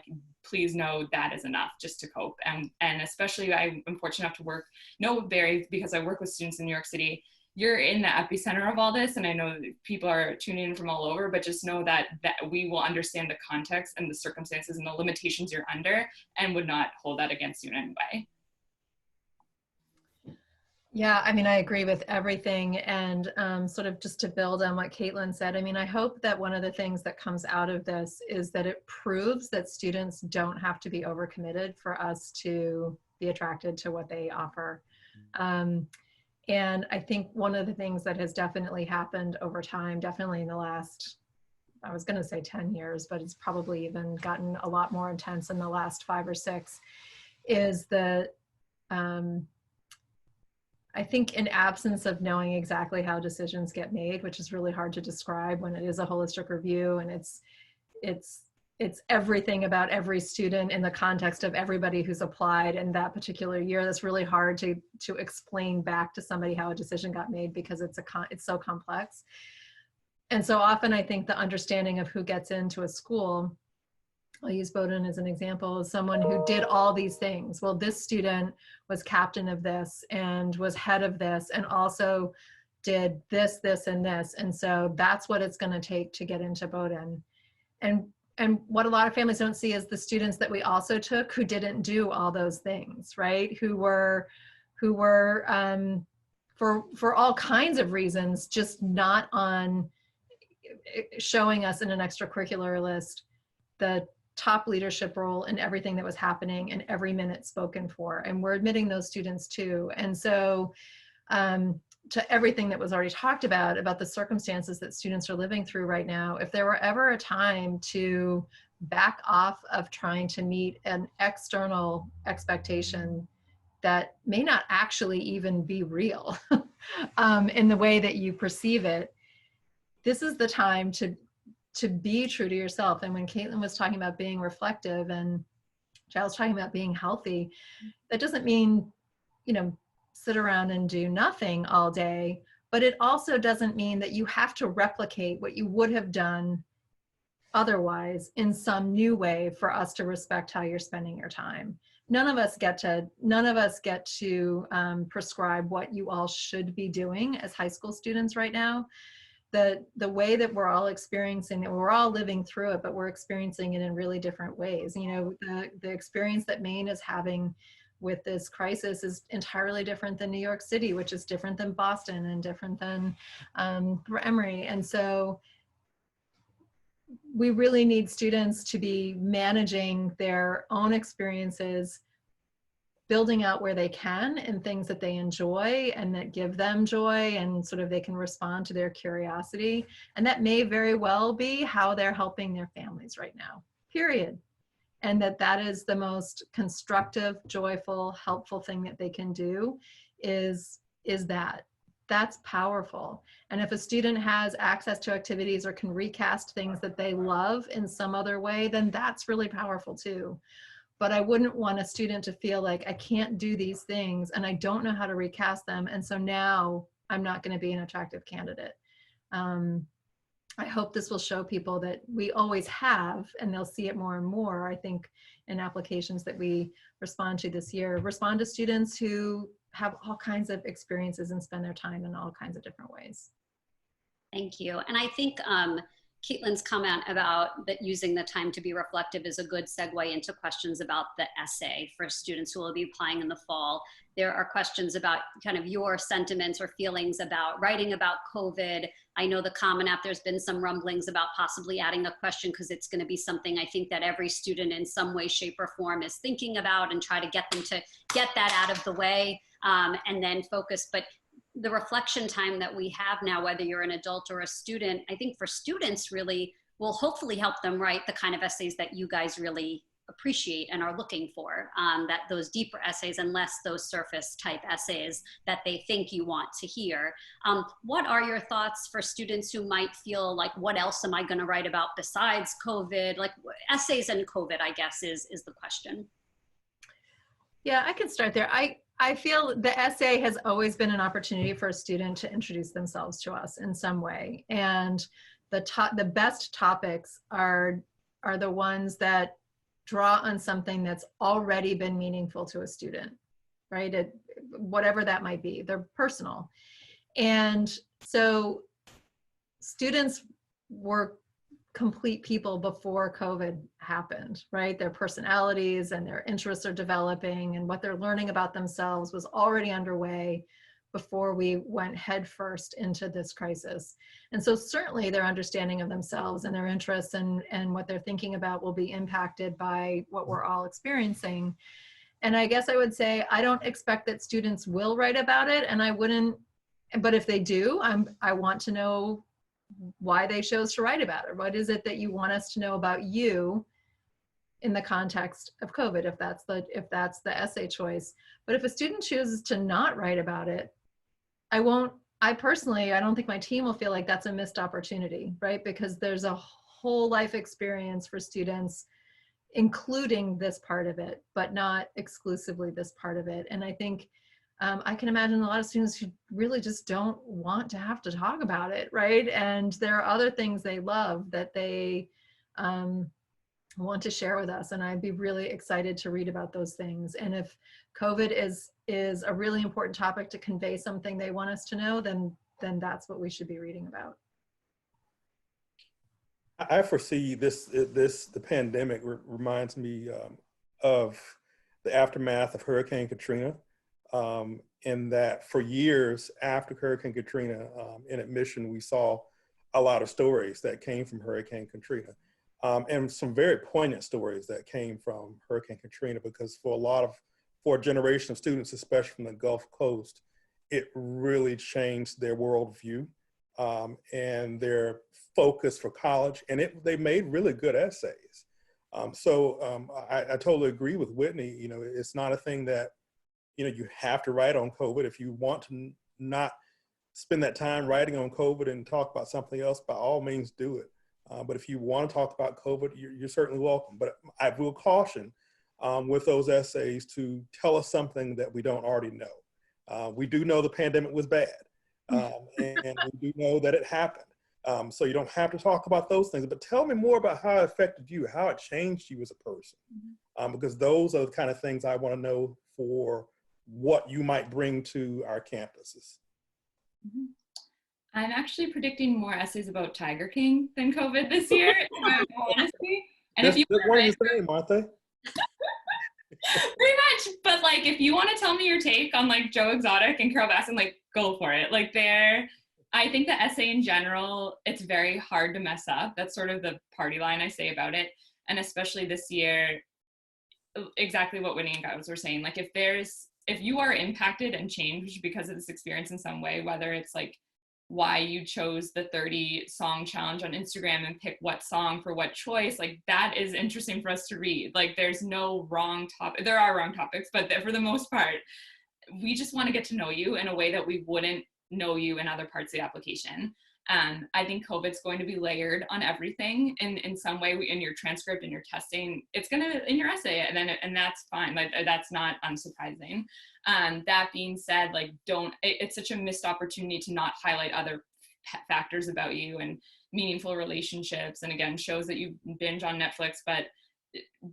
please know that is enough just to cope. And especially I'm fortunate enough to because I work with students in New York City, you're in the epicenter of all this. And I know that people are tuning in from all over, but just know that we will understand the context and the circumstances and the limitations you're under and would not hold that against you in any way. Yeah, I agree with everything. And sort of just to build on what Caitlin said, I hope that one of the things that comes out of this is that it proves that students don't have to be overcommitted for us to be attracted to what they offer. And I think one of the things that has definitely happened over time, definitely in the last, I was going to say 10 years, but it's probably even gotten a lot more intense in the last 5 or 6, is that I think in absence of knowing exactly how decisions get made, which is really hard to describe when it is a holistic review and it's everything about every student in the context of everybody who's applied in that particular year, that's really hard to explain back to somebody how a decision got made because it's so complex. And so often I think the understanding of who gets into a school, I'll use Bowdoin as an example, as someone who did all these things. Well, this student was captain of this and was head of this and also did this, this, and this. And so that's what it's going to take to get into Bowdoin. And what a lot of families don't see is the students that we also took who didn't do all those things, right? Who were for all kinds of reasons, just not on showing us in an extracurricular list the top leadership role in everything that was happening and every minute spoken for. And we're admitting those students too. And so to everything that was already talked about the circumstances that students are living through right now, if there were ever a time to back off of trying to meet an external expectation that may not actually even be real in the way that you perceive it, this is the time to be true to yourself. And when Caitlin was talking about being reflective and Giles talking about being healthy, that doesn't mean, sit around and do nothing all day, but it also doesn't mean that you have to replicate what you would have done otherwise in some new way for us to respect how you're spending your time. None of us get to prescribe what you all should be doing as high school students right now. The way that we're all experiencing it, we're all living through it, but we're experiencing it in really different ways. The experience that Maine is having with this crisis is entirely different than New York City, which is different than Boston and different than Emory. And so we really need students to be managing their own experiences building out where they can and things that they enjoy and that give them joy, and sort of they can respond to their curiosity. And that may very well be how they're helping their families right now, period. And that is the most constructive, joyful, helpful thing that they can do is that's powerful. And if a student has access to activities or can recast things that they love in some other way, then that's really powerful too. But I wouldn't want a student to feel like I can't do these things and I don't know how to recast them, and so now I'm not going to be an attractive candidate. I hope this will show people that we always have, and they'll see it more and more, I think, in applications that we respond to this year. Respond to students who have all kinds of experiences and spend their time in all kinds of different ways. Thank you. And I think Caitlin's comment about that using the time to be reflective is a good segue into questions about the essay for students who will be applying in the fall. There are questions about kind of your sentiments or feelings about writing about COVID. I know the Common App, there's been some rumblings about possibly adding a question because it's going to be something I think that every student in some way, shape, or form is thinking about, and try to get them to get that out of the way and then focus. But the reflection time that we have now, whether you're an adult or a student, I think for students really will hopefully help them write the kind of essays that you guys really appreciate and are looking for, that those deeper essays and less those surface type essays that they think you want to hear. What are your thoughts for students who might feel like, what else am I going to write about besides COVID? Like essays and COVID, I guess, is the question. Yeah, I can start there. I feel the essay has always been an opportunity for a student to introduce themselves to us in some way. And the best topics are the ones that draw on something that's already been meaningful to a student, right? Whatever that might be, they're personal. And so students were complete people before COVID happened, right? Their personalities and their interests are developing, and what they're learning about themselves was already underway before we went headfirst into this crisis. And so certainly their understanding of themselves and their interests and what they're thinking about will be impacted by what we're all experiencing. And I guess I would say, I don't expect that students will write about it, and I wouldn't, but if they do, I want to know why they chose to write about it. What is it that you want us to know about you in the context of COVID, if that's the essay choice. But if a student chooses to not write about it, I don't think my team will feel like that's a missed opportunity, right? Because there's a whole life experience for students, including this part of it, but not exclusively this part of it. And I think I can imagine a lot of students who really just don't want to have to talk about it, right? And there are other things they love that they want to share with us. And I'd be really excited to read about those things. And if COVID is a really important topic to convey something they want us to know, then that's what we should be reading about. I foresee the pandemic reminds me of the aftermath of Hurricane Katrina. In that for years after Hurricane Katrina, in admission, we saw a lot of stories that came from Hurricane Katrina, and some very poignant stories that came from Hurricane Katrina, because for a generation of students, especially from the Gulf Coast, it really changed their worldview and their focus for college, and they made really good essays. I totally agree with Whitney. You know, it's not a thing that you have to write on COVID. If you want to not spend that time writing on COVID and talk about something else, by all means do it. But if you want to talk about COVID, you're certainly welcome. But I will caution with those essays to tell us something that we don't already know. We do know the pandemic was bad, and we do know that it happened. So you don't have to talk about those things, but tell me more about how it affected you, how it changed you as a person, because those are the kind of things I want to know for what you might bring to our campuses. I'm actually predicting more essays about Tiger King than COVID this year, honestly. And if you one and the same, aren't they? Pretty much, but like if you want to tell me your take on like Joe Exotic and Carol Baskin, like go for it. Like I think the essay in general, it's very hard to mess up. That's sort of the party line I say about it. And especially this year, exactly what Whitney and Giles were saying. Like if you are impacted and changed because of this experience in some way, whether it's like why you chose the 30 song challenge on Instagram and pick what song for what choice, like that is interesting for us to read. Like there's no wrong topic. There are wrong topics, but for the most part, we just want to get to know you in a way that we wouldn't know you in other parts of the application. I think COVID's going to be layered on everything in some way, in your transcript, in your testing, it's going to, in your essay, and that's fine. Like that's not unsurprising. That being said, like it's such a missed opportunity to not highlight other factors about you and meaningful relationships. And again, shows that you binge on Netflix, but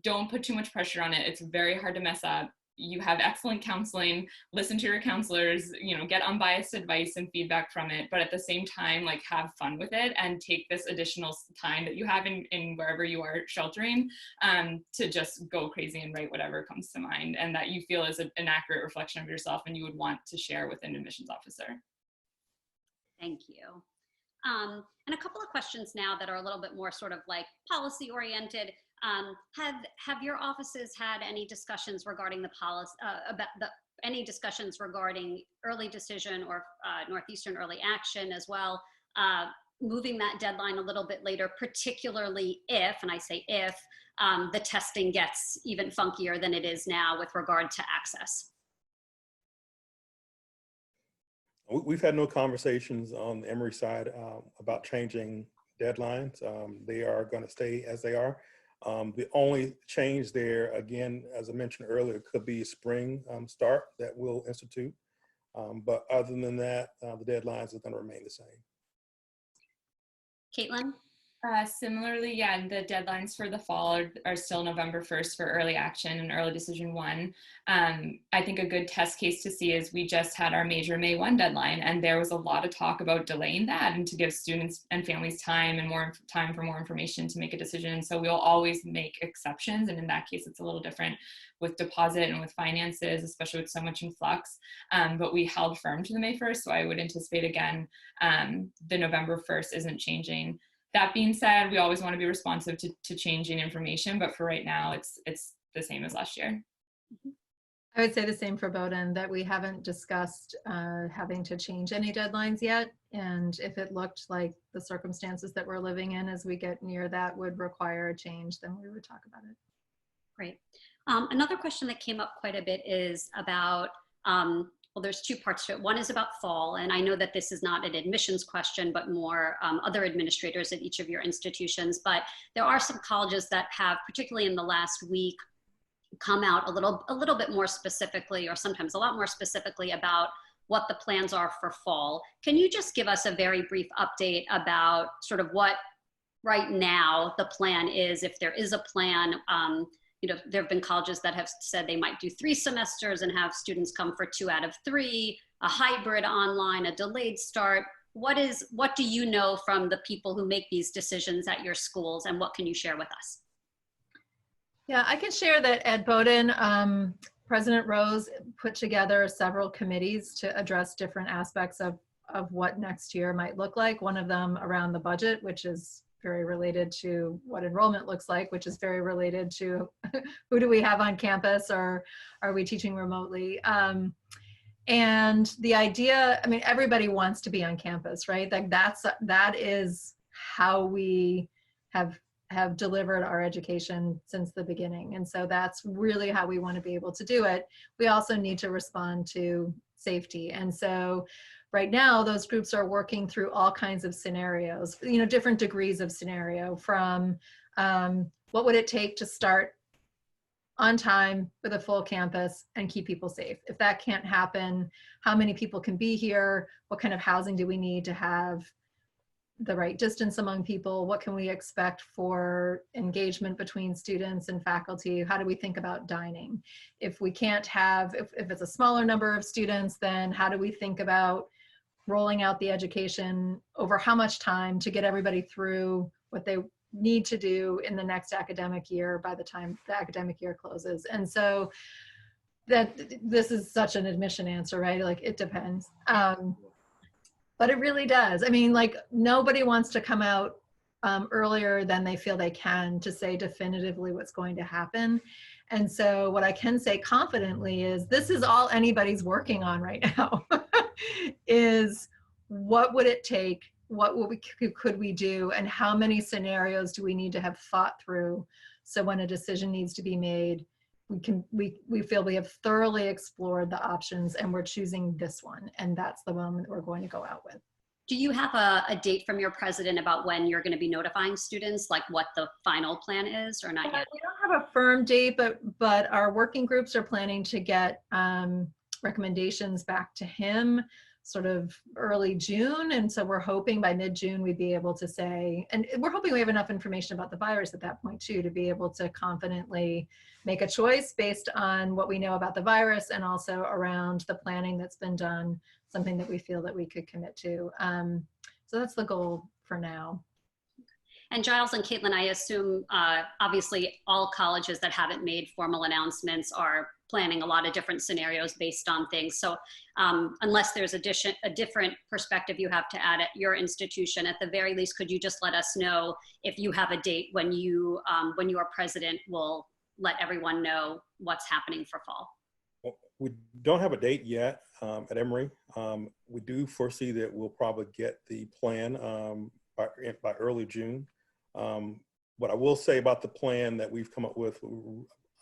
don't put too much pressure on it. It's very hard to mess up. You have excellent counseling, listen to your counselors, get unbiased advice and feedback from it, but at the same time, like have fun with it and take this additional time that you have in wherever you are sheltering to just go crazy and write whatever comes to mind and that you feel is an accurate reflection of yourself and you would want to share with an admissions officer. Thank you. And a couple of questions now that are a little bit more sort of like policy oriented. Have your offices had any discussions regarding the policy, any discussions regarding early decision or Northeastern early action as well, moving that deadline a little bit later, particularly if, and I say if, the testing gets even funkier than it is now with regard to access? We've had no conversations on the Emory side about changing deadlines. They are going to stay as they are. The only change there, again, as I mentioned earlier, could be a spring start that we'll institute. But other than that, the deadlines are going to remain the same. Caitlin? Similarly, yeah, the deadlines for the fall are still November 1st for early action and early decision 1. I think a good test case to see is we just had our major May 1 deadline, and there was a lot of talk about delaying that and to give students and families time and more time for more information to make a decision. So we'll always make exceptions, and in that case, it's a little different with deposit and with finances, especially with so much in flux. But we held firm to the May 1st, so I would anticipate again the November 1st isn't changing. That being said, we always want to be responsive to changing information, but for right now, it's the same as last year. I would say the same for Bowdoin, that we haven't discussed having to change any deadlines yet. And if it looked like the circumstances that we're living in as we get near that would require a change, then we would talk about it. Great. Another question that came up quite a bit is about, well, there's two parts to it. One is about fall, and I know that this is not an admissions question, but more other administrators at each of your institutions. But there are some colleges that have, particularly in the last week, come out a little bit more specifically, or sometimes a lot more specifically, about what the plans are for fall. Can you just give us a very brief update about sort of what right now the plan is, if there is a plan? There have been colleges that have said they might do 3 semesters and have students come for 2 out of 3, a hybrid online, a delayed start. What do you know from the people who make these decisions at your schools, and what can you share with us? Yeah, I can share that at Bowdoin, President Rose put together several committees to address different aspects of what next year might look like. One of them around the budget, which is very related to what enrollment looks like, which is very related to who do we have on campus, or are we teaching remotely? And the idea, I mean, everybody wants to be on campus, right? Like that is how we have delivered our education since the beginning. And so that's really how we want to be able to do it. We also need to respond to safety. And so right now, those groups are working through all kinds of scenarios, different degrees of scenario, from what would it take to start on time with a full campus and keep people safe? If that can't happen, how many people can be here? What kind of housing do we need to have the right distance among people? What can we expect for engagement between students and faculty? How do we think about dining? If we can't have, if it's a smaller number of students, then how do we think about rolling out the education over how much time to get everybody through what they need to do in the next academic year by the time the academic year closes? And so that this is such an admission answer, right? Like, it depends. But it really does. I mean, like, nobody wants to come out earlier than they feel they can to say definitively what's going to happen. And so what I can say confidently is this is all anybody's working on right now is what would it take? What could we do? And how many scenarios do we need to have thought through? So when a decision needs to be made, we feel we have thoroughly explored the options and we're choosing this one. And that's the one that we're going to go out with. Do you have a date from your president about when you're going to be notifying students, like what the final plan is, or not yet? We don't have a firm date, but our working groups are planning to get recommendations back to him sort of early June. And so we're hoping by mid-June we'd be able to say, and we're hoping we have enough information about the virus at that point too, to be able to confidently make a choice based on what we know about the virus and also around the planning that's been done, something that we feel that we could commit to. So that's the goal for now. And Giles and Caitlin, I assume, obviously all colleges that haven't made formal announcements are planning a lot of different scenarios based on things. So unless there's a different perspective you have to add at your institution, at the very least, could you just let us know if you have a date when you, when your president will let everyone know what's happening for fall? Well, we don't have a date yet at Emory. We do foresee that we'll probably get the plan by early June. What I will say about the plan that we've come up with,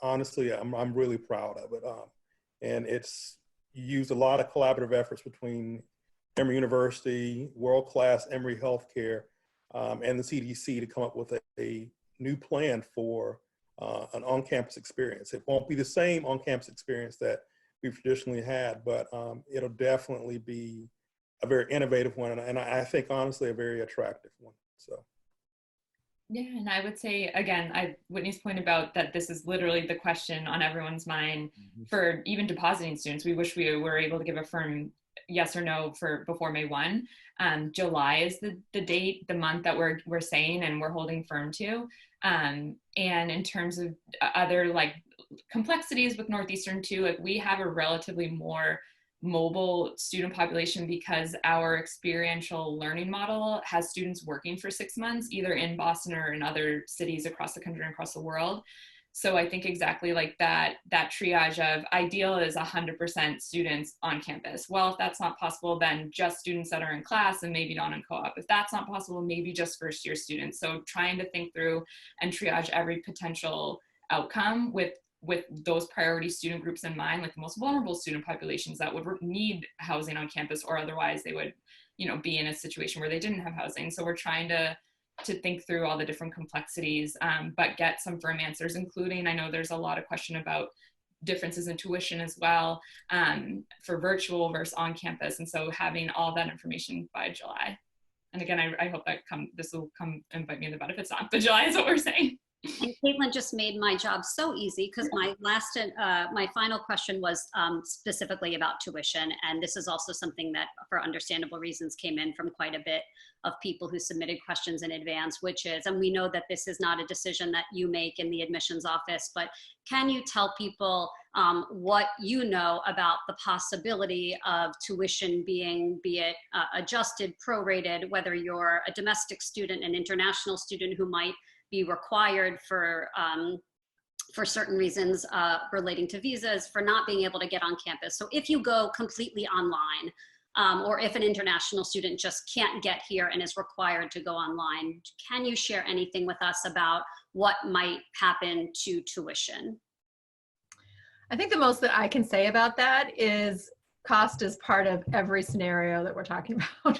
honestly, I'm really proud of it. And it's used a lot of collaborative efforts between Emory University, world-class Emory Healthcare, and the CDC to come up with a new plan for an on-campus experience. It won't be the same on-campus experience that we've traditionally had, but it'll definitely be a very innovative one, and I think honestly a very attractive one. So. Yeah, and I would say, again, Whitney's point about that this is literally the question on everyone's mind for even depositing students. We wish we were able to give a firm yes or no for before May 1. July is the date, the month that we're saying and we're holding firm to. And in terms of other like complexities with Northeastern too, like we have a relatively more mobile student population because our experiential learning model has students working for 6 months, either in Boston or in other cities across the country and across the world. So I think exactly like that triage of ideal is 100% students on campus. Well, if that's not possible, then just students that are in class and maybe not in co-op. If that's not possible, maybe just first year students. So trying to think through and triage every potential outcome with those priority student groups in mind, like the most vulnerable student populations that would need housing on campus, or otherwise they would, be in a situation where they didn't have housing. So we're trying to think through all the different complexities, but get some firm answers, including, I know there's a lot of question about differences in tuition as well, for virtual versus on campus. And so having all that information by July. And again, I hope that this will come and bite me in the butt if it's not, but July is what we're saying. And Caitlin just made my job so easy because my final question was specifically about tuition. And this is also something that for understandable reasons came in from quite a bit of people who submitted questions in advance, which is, and we know that this is not a decision that you make in the admissions office, but can you tell people what you know about the possibility of tuition being, be it adjusted, prorated, whether you're a domestic student, an international student who might be required for certain reasons relating to visas, for not being able to get on campus. So if you go completely online, or if an international student just can't get here and is required to go online, can you share anything with us about what might happen to tuition? I think the most that I can say about that is cost is part of every scenario that we're talking about.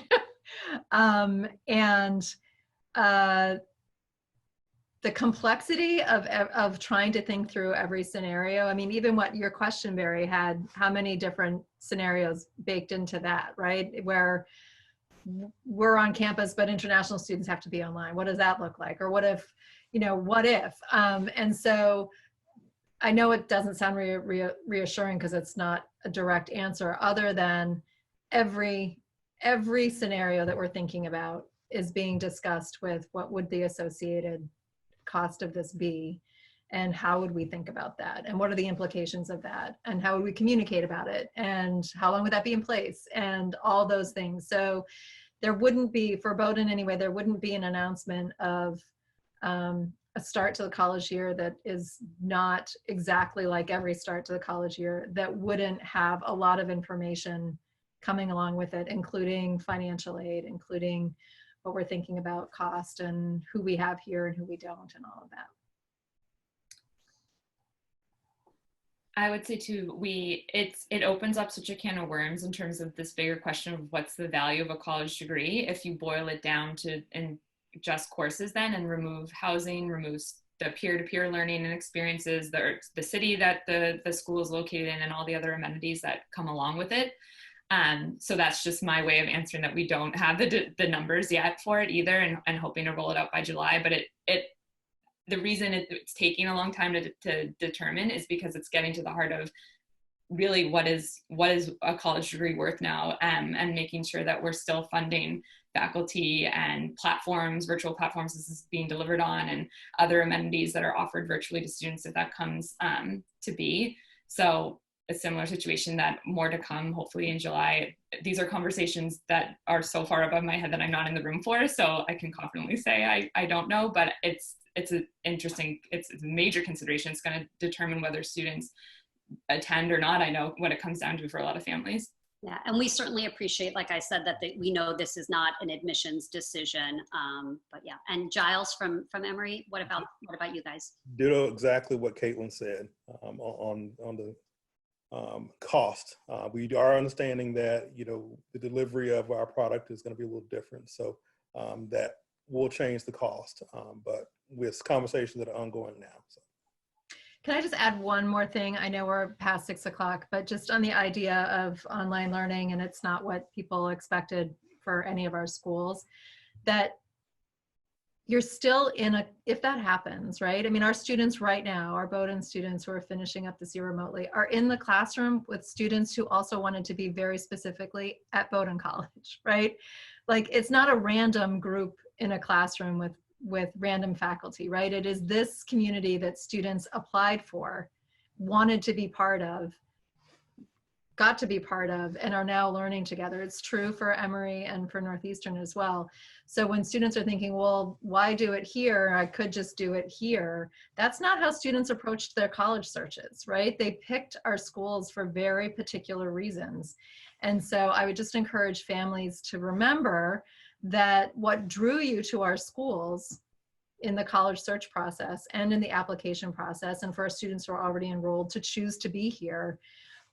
The complexity of trying to think through every scenario. I mean, even what your question, Bari, had, how many different scenarios baked into that, right? Where we're on campus, but international students have to be online. What does that look like? Or what if, what if? And so I know it doesn't sound reassuring because it's not a direct answer, other than every scenario that we're thinking about is being discussed with what would the associated cost of this be, and how would we think about that, and what are the implications of that, and how would we communicate about it, and how long would that be in place, and all those things. So there wouldn't be, for Bowdoin anyway, there wouldn't be an announcement of a start to the college year that is not exactly like every start to the college year, that wouldn't have a lot of information coming along with it, including financial aid, including what we're thinking about cost and who we have here and who we don't and all of that. I would say too, it opens up such a can of worms in terms of this bigger question of what's the value of a college degree if you boil it down to and just courses then and remove housing, removes the peer-to-peer learning and experiences, the city that the school is located in, and all the other amenities that come along with it. So that's just my way of answering that we don't have the numbers yet for it either, and hoping to roll it out by July. But the reason it's taking a long time to determine is because it's getting to the heart of really what is a college degree worth now, and making sure that we're still funding faculty and platforms, virtual platforms this is being delivered on, and other amenities that are offered virtually to students if that comes to be. So a similar situation, that more to come hopefully in July. These are conversations that are so far above my head that I'm not in the room for, so I can confidently say I don't know, but it's a major consideration. It's going to determine whether students attend or not. I know what it comes down to for a lot of families. Yeah, and we certainly appreciate, like I said, that we know this is not an admissions decision. But yeah, and Giles from Emory, what about you guys? Ditto exactly what Caitlin said on the cost. We are understanding that, you know, the delivery of our product is going to be a little different, so that will change the cost, but with conversations that are ongoing now. So. Can I just add one more thing? I know we're past 6 o'clock, but just on the idea of online learning, and it's not what people expected for any of our schools, that you're still if that happens, right? I mean, our students right now, our Bowdoin students who are finishing up this year remotely, are in the classroom with students who also wanted to be very specifically at Bowdoin College, right? Like, it's not a random group in a classroom with random faculty, right? It is this community that students applied for, wanted to be part of, got to be part of, and are now learning together. It's true for Emory and for Northeastern as well. So when students are thinking, well, why do it here? I could just do it here. That's not how students approached their college searches, right? They picked our schools for very particular reasons. And so I would just encourage families to remember that what drew you to our schools in the college search process and in the application process, and for our students who are already enrolled to choose to be here,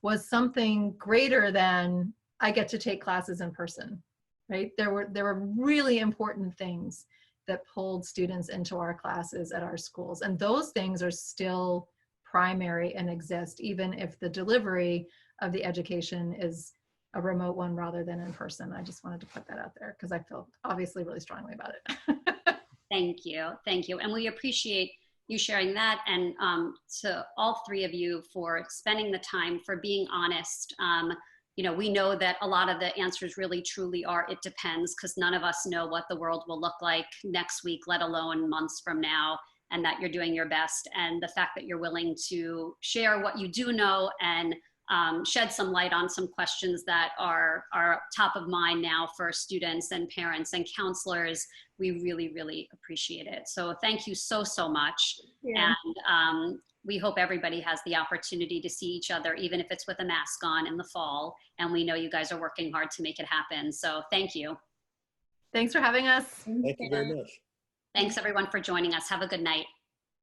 was something greater than I get to take classes in person, right? There were really important things that pulled students into our classes at our schools. And those things are still primary and exist, even if the delivery of the education is a remote one rather than in person. I just wanted to put that out there because I feel obviously really strongly about it. Thank you. Thank you. And we appreciate you sharing that, and to all three of you for spending the time, for being honest. You know, we know that a lot of the answers really truly are, it depends, because none of us know what the world will look like next week, let alone months from now, and that you're doing your best. And the fact that you're willing to share what you do know and shed some light on some questions that are top of mind now for students and parents and counselors, we really, really appreciate it. So thank you so much. Yeah. And we hope everybody has the opportunity to see each other, even if it's with a mask on in the fall. And we know you guys are working hard to make it happen. So thank you. Thanks for having us. Thank you very much. Thanks everyone for joining us. Have a good night.